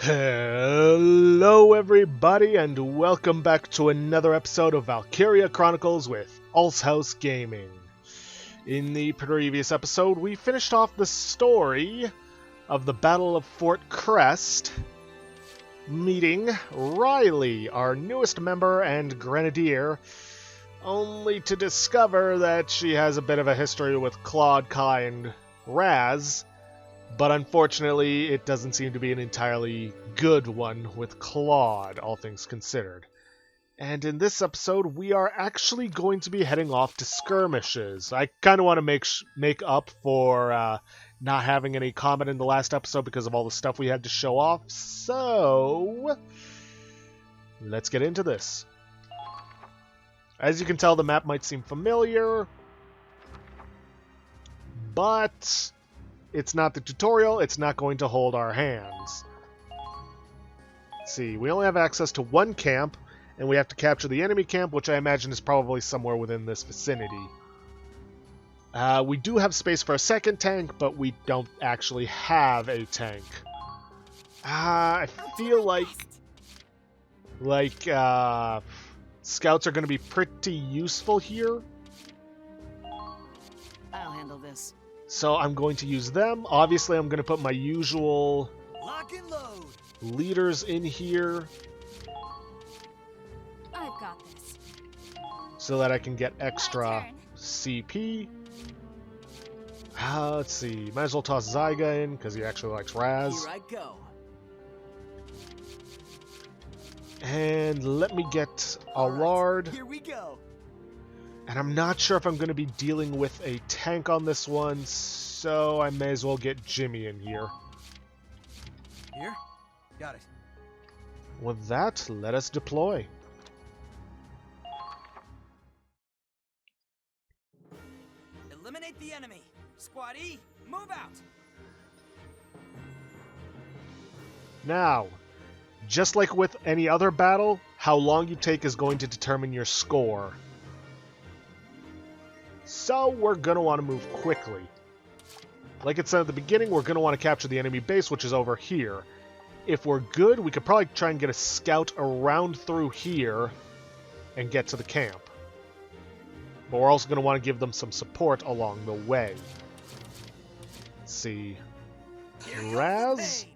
Hello everybody and welcome back to another episode of Valkyria Chronicles with House Gaming. In the previous episode we finished off the story of the Battle of Fort Crest, meeting Riley, our newest member and grenadier, only to discover that she has a bit of a history with Claude, Kai, and Raz. But unfortunately, it doesn't seem to be an entirely good one with Claude, all things considered. And in this episode, we are actually going to be heading off to skirmishes. I kind of want to make up for not having any comment in the last episode because of all the stuff we had to show off. So, let's get into this. As you can tell, the map might seem familiar, but it's not the tutorial, it's not going to hold our hands. Let's see, we only have access to one camp, and we have to capture the enemy camp, which I imagine is probably somewhere within this vicinity. We do have space for a second tank, but we don't actually have a tank. I feel like scouts are going to be pretty useful here. I'll handle this. So I'm going to use them. Obviously, I'm going to put my usual Lock and load. leaders in here I've got this. so that I can get extra CP. Let's see. Might as well toss Zyga in because he actually likes Raz. Here I go. And let me get Allard. Here we go. And I'm not sure if I'm going to be dealing with a tank on this one, so I may as well get Jimmy in here. Here? Got it. With that, let us deploy. Eliminate the enemy. Squad E, move out. Now, just like with any other battle, how long you take is going to determine your score. So we're going to want to move quickly. Like it said at the beginning, we're going to want to capture the enemy base, which is over here. If we're good, we could probably try and get a scout around through here and get to the camp. But we're also going to want to give them some support along the way. Let's see. Raz?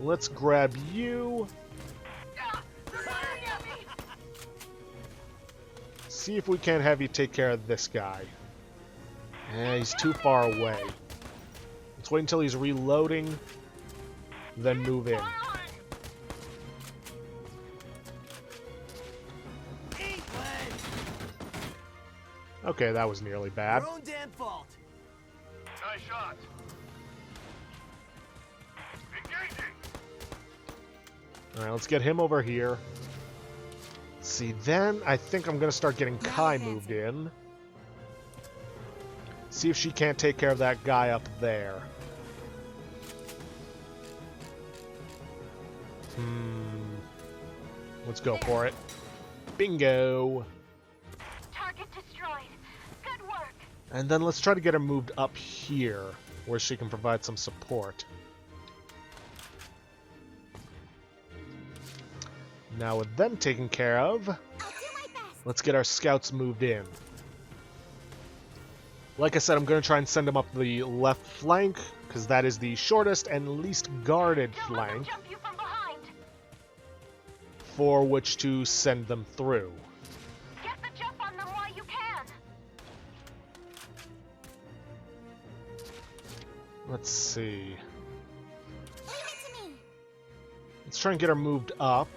Let's grab you. See if we can't have you take care of this guy. He's too far away. Let's wait until he's reloading, then move in. Okay, that was nearly bad. Your own damn fault. Nice shot. Engaging. Alright, let's get him over here. See, then I think I'm going to start getting Kai moved in. See if she can't take care of that guy up there. Let's go for it. Bingo! Target destroyed. Good work. And then let's try to get her moved up here, where she can provide some support. Now with them taken care of, let's get our scouts moved in. Like I said, I'm going to try and send them up the left flank, because that is the shortest and least guarded flank, Jump you from behind. for which to send them through. Get the jump on them while you can. Let's see. Leave it to me. Let's try and get her moved up.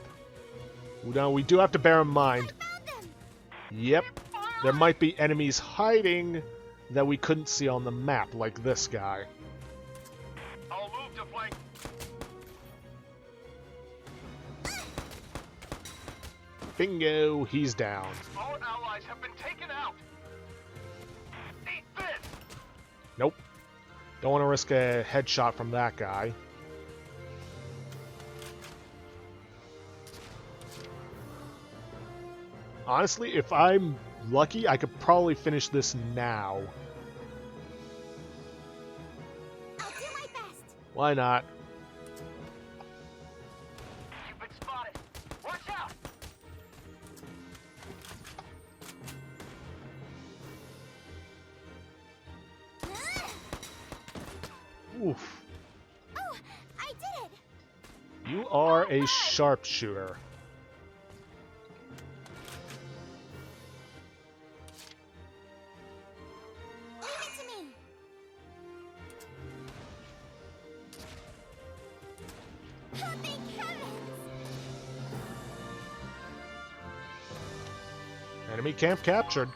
Now, we do have to bear in mind, yep, there might be enemies hiding that we couldn't see on the map, like this guy. I'll move to flank. Bingo, he's down. Our allies have been taken out. Eat this. Nope. Don't want to risk a headshot from that guy. Honestly, if I'm lucky, I could probably finish this now. I'll do my best. Why not? Oof. Oh, I did it! You are a sharpshooter. Leave it to me! Oh, thank heavens! Enemy camp captured.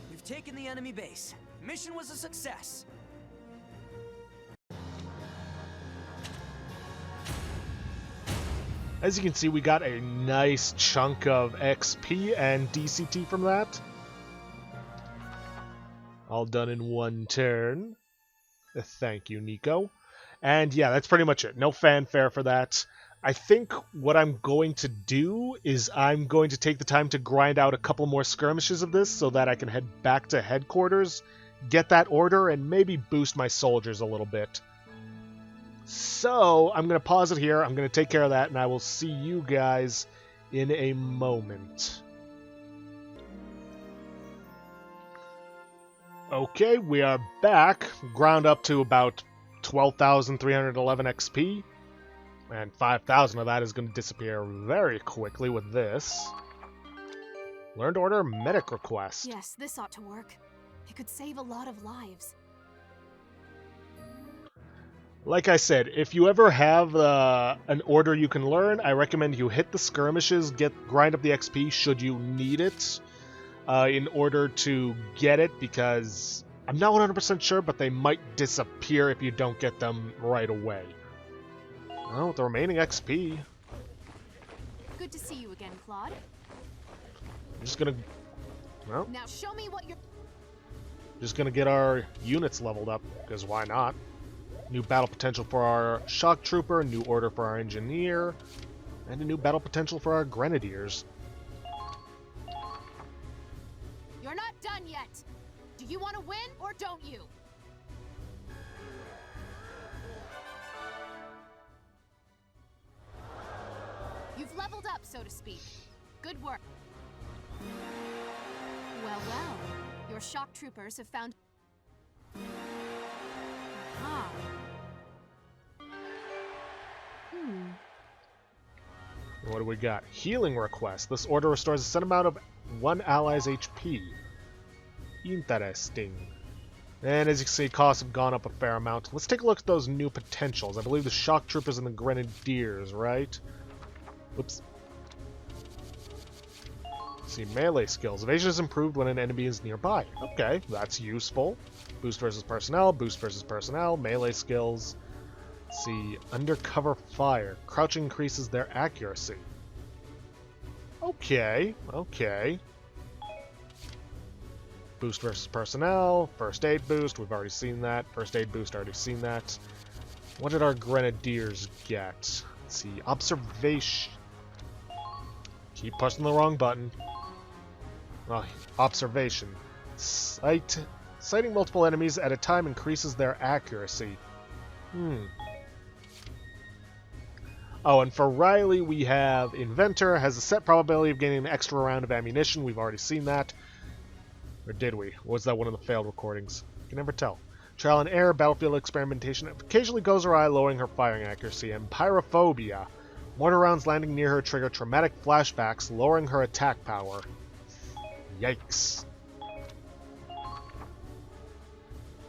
We've taken the enemy base. Mission was a success. As you can see, we got a nice chunk of XP and DCT from that. All done in one turn. Thank you, Nico. And yeah, that's pretty much it. No fanfare for that. I think what I'm going to do is I'm going to take the time to grind out a couple more skirmishes of this so that I can head back to headquarters, get that order, and maybe boost my soldiers a little bit. So I'm going to pause it here. I'm going to take care of that, and I will see you guys in a moment. Okay, we are back. Ground up to about 12,311 XP. And 5,000 of that is going to disappear very quickly with this. Learned order medic request. Yes, this ought to work. It could save a lot of lives. Like I said, if you ever have an order you can learn, I recommend you hit the skirmishes, grind up the XP should you need it in order to get it, because I'm not 100% sure, but they might disappear if you don't get them right away. Well, with the remaining XP, Good to see you again, Claude. I'm just gonna, well, Now show me what you're... just gonna get our units leveled up, because why not? New battle potential for our shock trooper, new order for our engineer, and a new battle potential for our grenadiers. You're not done yet. Do you want to win or don't you? You've leveled up, so to speak. Good work. Well, well. Your shock troopers have found... Huh. What do we got? Healing request. This order restores a set amount of one ally's HP. Interesting. And as you can see, costs have gone up a fair amount. Let's take a look at those new potentials. I believe the shock troopers and the grenadiers, right? Oops. See, melee skills. Evasion is improved when an enemy is nearby. Okay, that's useful. Boost versus personnel, melee skills. Let's see, undercover fire. Crouching increases their accuracy. Okay, okay. Boost versus personnel, first aid boost, we've already seen that. First aid boost, already seen that. What did our grenadiers get? Let's see, observation. Keep pushing the wrong button. Oh, observation. Sighting multiple enemies at a time increases their accuracy. Oh, and for Riley, we have Inventor, has a set probability of gaining an extra round of ammunition. We've already seen that. Or did we? Or was that one of the failed recordings? You can never tell. Trial and error, battlefield experimentation occasionally goes awry, lowering her firing accuracy. And pyrophobia. Mortar rounds landing near her trigger traumatic flashbacks, lowering her attack power. Yikes.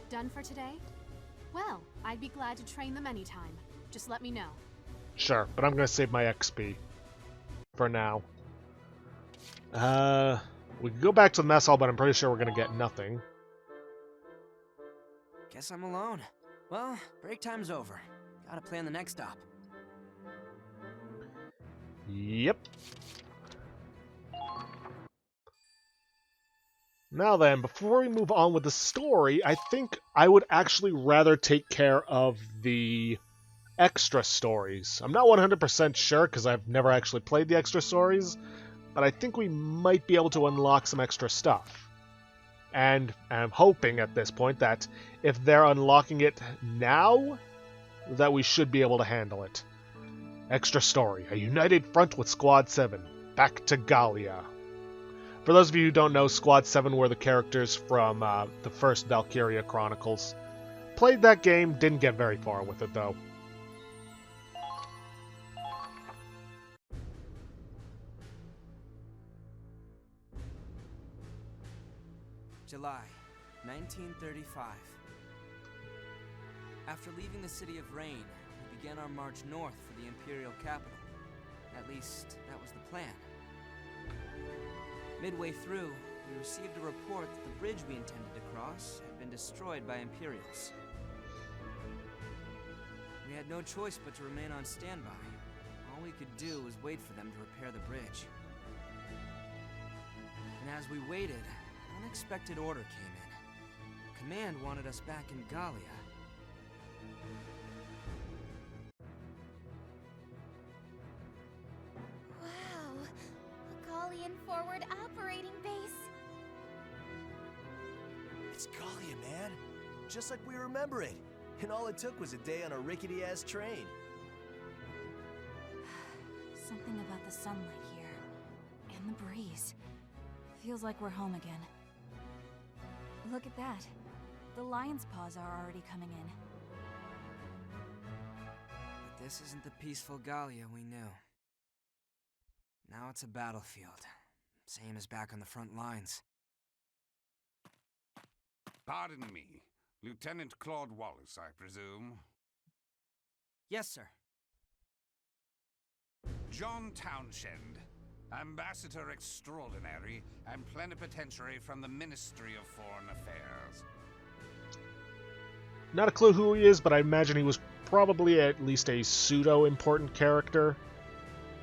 Done for today? Well, I'd be glad to train them anytime. Just let me know. Sure, but I'm gonna save my XP. For now. We can go back to the mess hall, but I'm pretty sure we're gonna get nothing. Guess I'm alone. Well, break time's over. Gotta plan the next stop. Yep. Now then, before we move on with the story, I think I would actually rather take care of the extra stories. I'm not 100% sure because I've never actually played the extra stories, but I think we might be able to unlock some extra stuff. And I'm hoping at this point that if they're unlocking it now, that we should be able to handle it. Extra story. A united front with Squad 7. back to Gallia. For those of you who don't know, Squad 7 were the characters from the first Valkyria Chronicles. Played that game, didn't get very far with it though. July, 1935. After leaving the city of Rain, we began our march north for the Imperial capital. At least, that was the plan. Midway through, we received a report that the bridge we intended to cross had been destroyed by Imperials. We had no choice but to remain on standby. All we could do was wait for them to repair the bridge. And as we waited, an unexpected order came in. Command wanted us back in Gallia. Wow, a Gallian forward operating base. It's Gallia, man. Just like we remember it. And all it took was a day on a rickety-ass train. Something about the sunlight here. And the breeze. Feels like we're home again. Look at that. The lion's paws are already coming in. But this isn't the peaceful Gallia we knew. Now it's a battlefield. Same as back on the front lines. Pardon me. Lieutenant Claude Wallace, I presume? Yes, sir. John Townshend, Ambassador Extraordinary and Plenipotentiary from the Ministry of Foreign Affairs. Not a clue who he is, but I imagine he was probably at least a pseudo-important character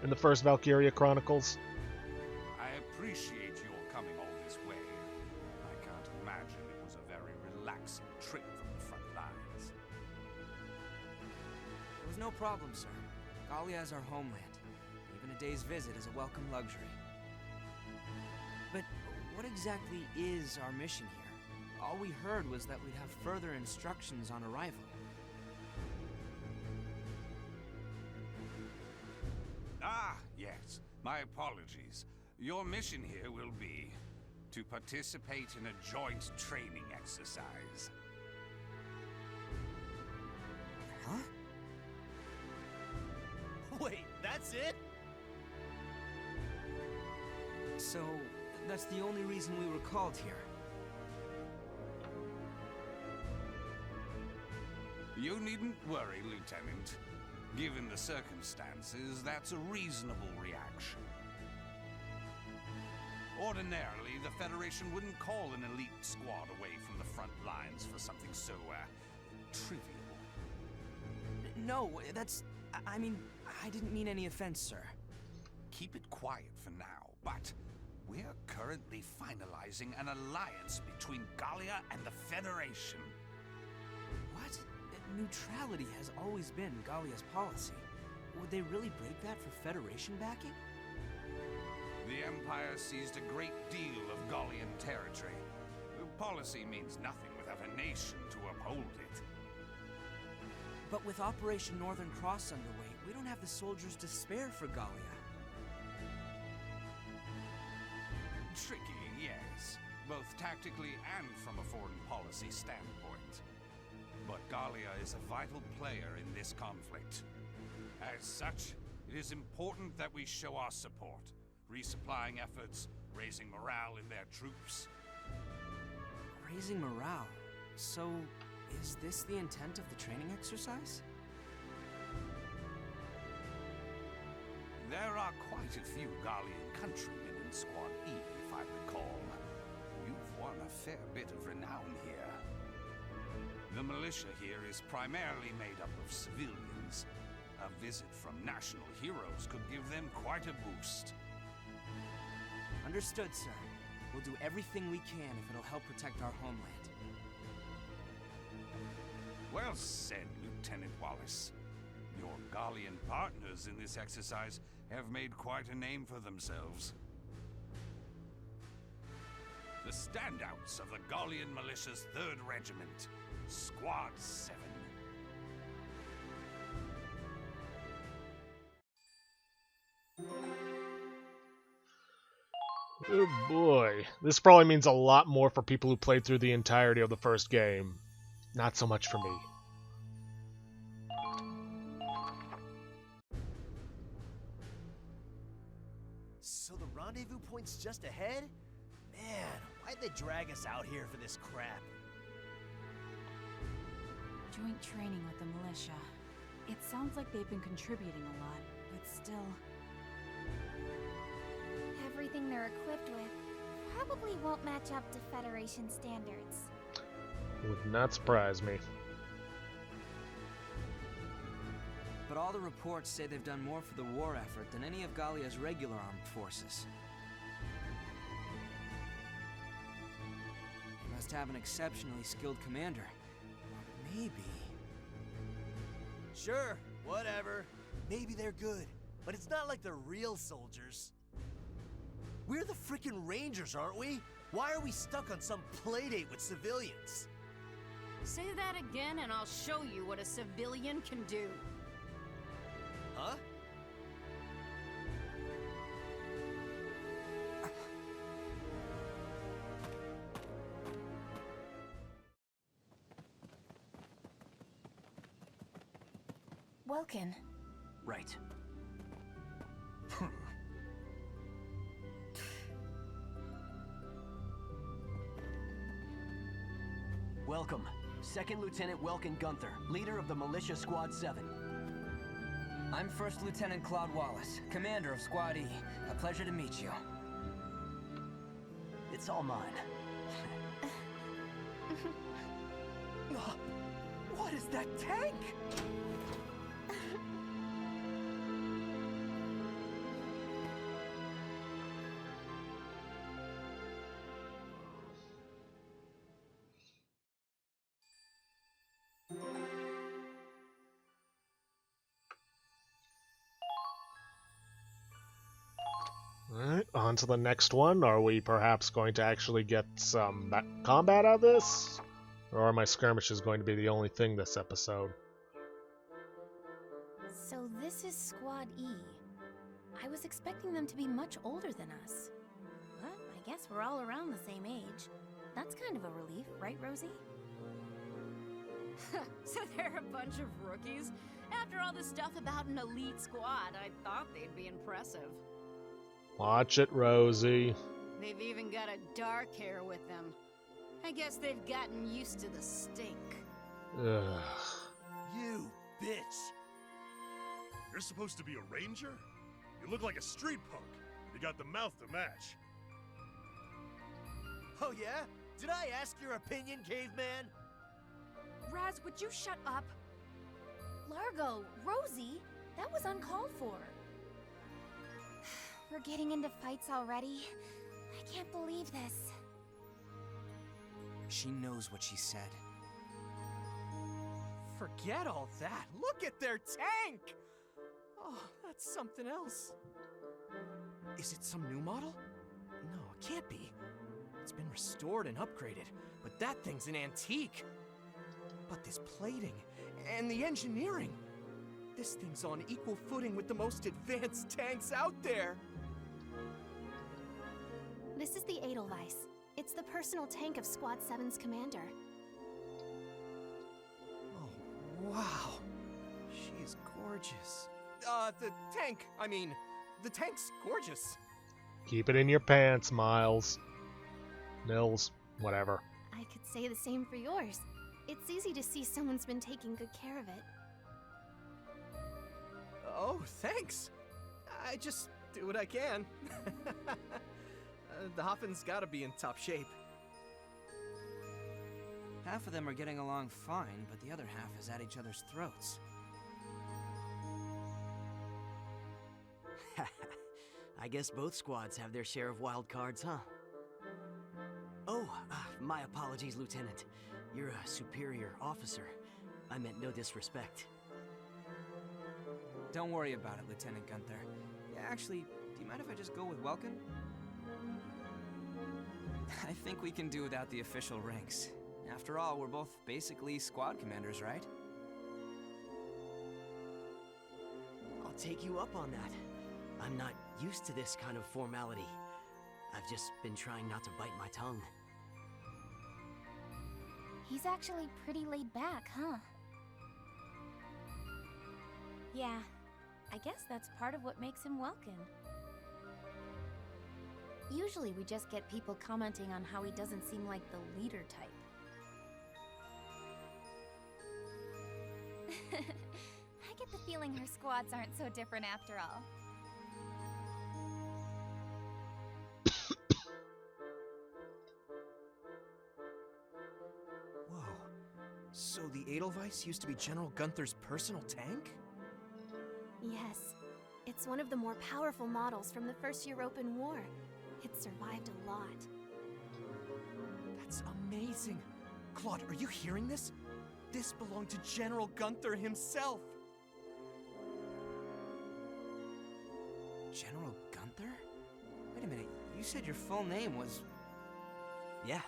in the first Valkyria Chronicles. I appreciate your coming all this way. I can't imagine it was a very relaxing trip from the front lines. There was no problem, sir. Gallia is our homeland. Even a day's visit is a welcome luxury. But what exactly is our mission here? All we heard was that we'd have further instructions on arrival. Ah, yes. My apologies. Your mission here will be to participate in a joint training exercise. Huh? Wait, that's it? So, that's the only reason we were called here. You needn't worry, Lieutenant. Given the circumstances, that's a reasonable reaction. Ordinarily, the Federation wouldn't call an elite squad away from the front lines for something so, trivial. No, that's... I mean, I didn't mean any offense, sir. Keep it quiet for now, but we're currently finalizing an alliance between Gallia and the Federation. What? Neutrality has always been Gallia's policy. Would they really break that for Federation backing? The Empire seized a great deal of Gallian territory. Policy means nothing without a nation to uphold it. But with Operation Northern Cross underway, we don't have the soldiers to spare for Gallia. Tricky, yes. Both tactically and from a foreign policy standpoint. But Gallia is a vital player in this conflict. As such, it is important that we show our support, resupplying efforts, raising morale in their troops. Raising morale? So, is this the intent of the training exercise? There are quite a few Gallian countrymen in Squad E, if I recall. You've won a fair bit of renown here. The militia here is primarily made up of civilians. A visit from national heroes could give them quite a boost. Understood, sir. We'll do everything we can if it'll help protect our homeland. Well said, Lieutenant Wallace. Your Gallian partners in this exercise have made quite a name for themselves. The standouts of the Gallian Militia's 3rd Regiment, Squad 7. Oh boy. This probably means a lot more for people who played through the entirety of the first game. Not so much for me. So the rendezvous point's just ahead? Man, why'd they drag us out here for this crap? Joint training with the militia. It sounds like they've been contributing a lot, but still... Everything they're equipped with probably won't match up to Federation standards. Would not surprise me. But all the reports say they've done more for the war effort than any of Gallia's regular armed forces. They must have an exceptionally skilled commander. Or maybe... Sure, whatever. Maybe they're good, but it's not like they're real soldiers. We're the frickin' Rangers, aren't we? Why are we stuck on some playdate with civilians? Say that again and I'll show you what a civilian can do. Huh? Welkin. Right. Welcome, Second Lieutenant Welkin Gunther, leader of the Militia Squad 7. I'm First Lieutenant Claude Wallace, commander of Squad E. A pleasure to meet you. It's all mine. What is that tank? Alright, on to the next one. Are we perhaps going to actually get some combat out of this? Or are my skirmishes going to be the only thing this episode? So this is Squad E. I was expecting them to be much older than us. But I guess we're all around the same age. That's kind of a relief, right, Rosie? So they're a bunch of rookies? After all this stuff about an elite squad, I thought they'd be impressive. Watch it, Rosie. They've even got a dark hair with them. I guess they've gotten used to the stink. Ugh. You bitch! You're supposed to be a ranger? You look like a street punk. You got the mouth to match. Oh yeah? Did I ask your opinion, caveman? Raz, would you shut up? Largo, Rosie, that was uncalled for. We're getting into fights already. I can't believe this. She knows what she said. Forget all that. Look at their tank! Oh, that's something else. Is it some new model? No, it can't be. It's been restored and upgraded, but that thing's an antique. But this plating and the engineering, this thing's on equal footing with the most advanced tanks out there. This is the Edelweiss. It's the personal tank of Squad 7's commander. Oh, wow. She's gorgeous. The tank's gorgeous. Keep it in your pants, Miles. Nils, whatever. I could say the same for yours. It's easy to see someone's been taking good care of it. Oh, thanks. I just do what I can. The Hoffen's gotta be in top shape. Half of them are getting along fine, but the other half is at each other's throats. I guess both squads have their share of wild cards, huh? Oh, my apologies, Lieutenant. You're a superior officer. I meant no disrespect. Don't worry about it, Lieutenant Gunther. Yeah, actually, do you mind if I just go with Welkin? I think we can do without the official ranks. After all, we're both basically squad commanders, right? I'll take you up on that. I'm not used to this kind of formality. I've just been trying not to bite my tongue. He's actually pretty laid back, huh? Yeah, I guess that's part of what makes him welcome. Usually we just get people commenting on how he doesn't seem like the leader type. I get the feeling her squads aren't so different after all. Whoa. So the Edelweiss used to be General Gunther's personal tank? Yes. It's one of the more powerful models from the First European War. It survived a lot. That's amazing. Claude, are you hearing this? This belonged to General Gunther himself. General Gunther? Wait a minute, you said your full name was... Yeah,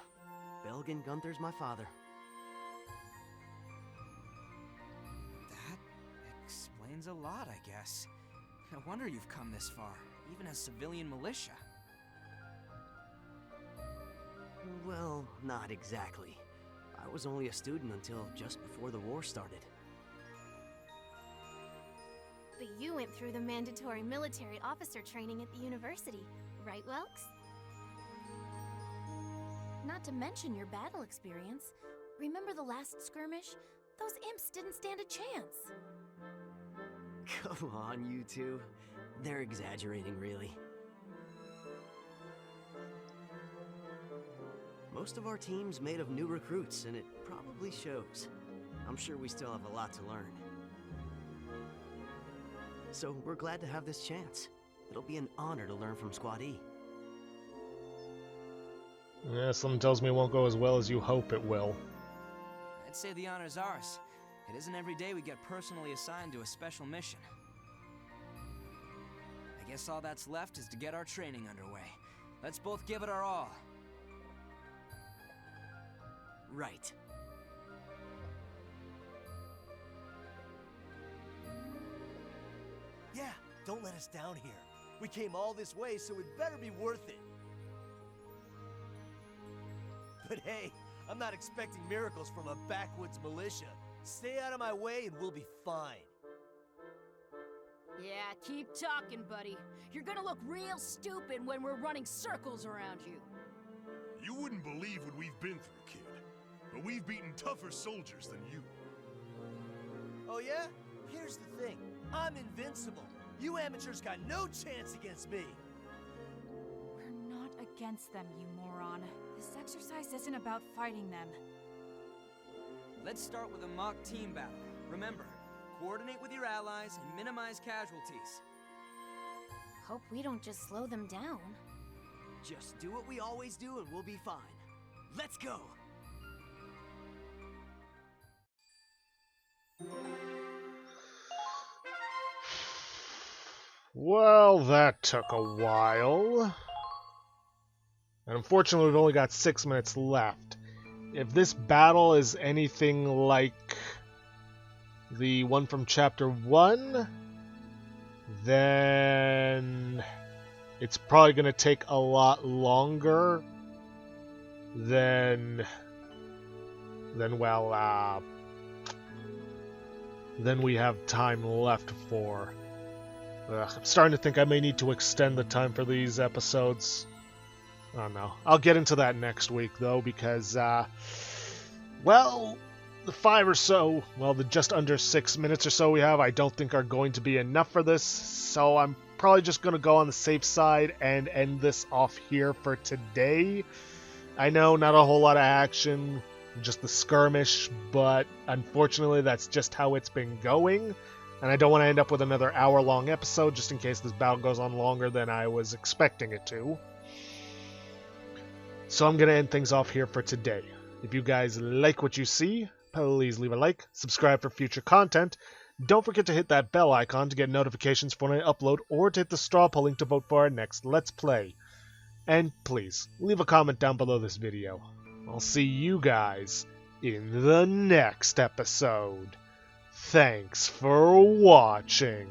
Belgen Gunther's my father. That explains a lot, I guess. No wonder you've come this far, even as civilian militia. Well, not exactly. I was only a student until just before the war started. But you went through the mandatory military officer training at the university, right, Welks? Not to mention your battle experience. Remember the last skirmish? Those imps didn't stand a chance. Come on, you two. They're exaggerating, really. Most of our team's made of new recruits, and it probably shows. I'm sure we still have a lot to learn. So we're glad to have this chance. It'll be an honor to learn from Squad E. Yeah, something tells me it won't go as well as you hope it will. I'd say the honor's ours. It isn't every day we get personally assigned to a special mission. I guess all that's left is to get our training underway. Let's both give it our all. Right. Yeah, don't let us down here. We came all this way, so it better be worth it. But hey, I'm not expecting miracles from a backwoods militia. Stay out of my way and we'll be fine. Yeah, keep talking, buddy. You're gonna look real stupid when we're running circles around you. You wouldn't believe what we've been through, kid. But we've beaten tougher soldiers than you. Oh yeah? Here's the thing. I'm invincible. You amateurs got no chance against me. We're not against them, you moron. This exercise isn't about fighting them. Let's start with a mock team battle. Remember, coordinate with your allies and minimize casualties. Hope we don't just slow them down. Just do what we always do and we'll be fine. Let's go! Well, that took a while. And unfortunately, we've only got 6 minutes left. If this battle is anything like the one from Chapter 1, then it's probably going to take a lot longer than we have time left for. I'm starting to think I may need to extend the time for these episodes. I don't know. I'll get into that next week, though, because, well, the 5 or so, well, the just under 6 minutes or so we have, I don't think are going to be enough for this, so I'm probably just going to go on the safe side and end this off here for today. I know, not a whole lot of action, just the skirmish, but unfortunately that's just how it's been going. And I don't want to end up with another hour-long episode, just in case this battle goes on longer than I was expecting it to. So I'm going to end things off here for today. If you guys like what you see, please leave a like, subscribe for future content. Don't forget to hit that bell icon to get notifications for when I upload, or to hit the straw poll link to vote for our next Let's Play. And please, leave a comment down below this video. I'll see you guys in the next episode. Thanks for watching.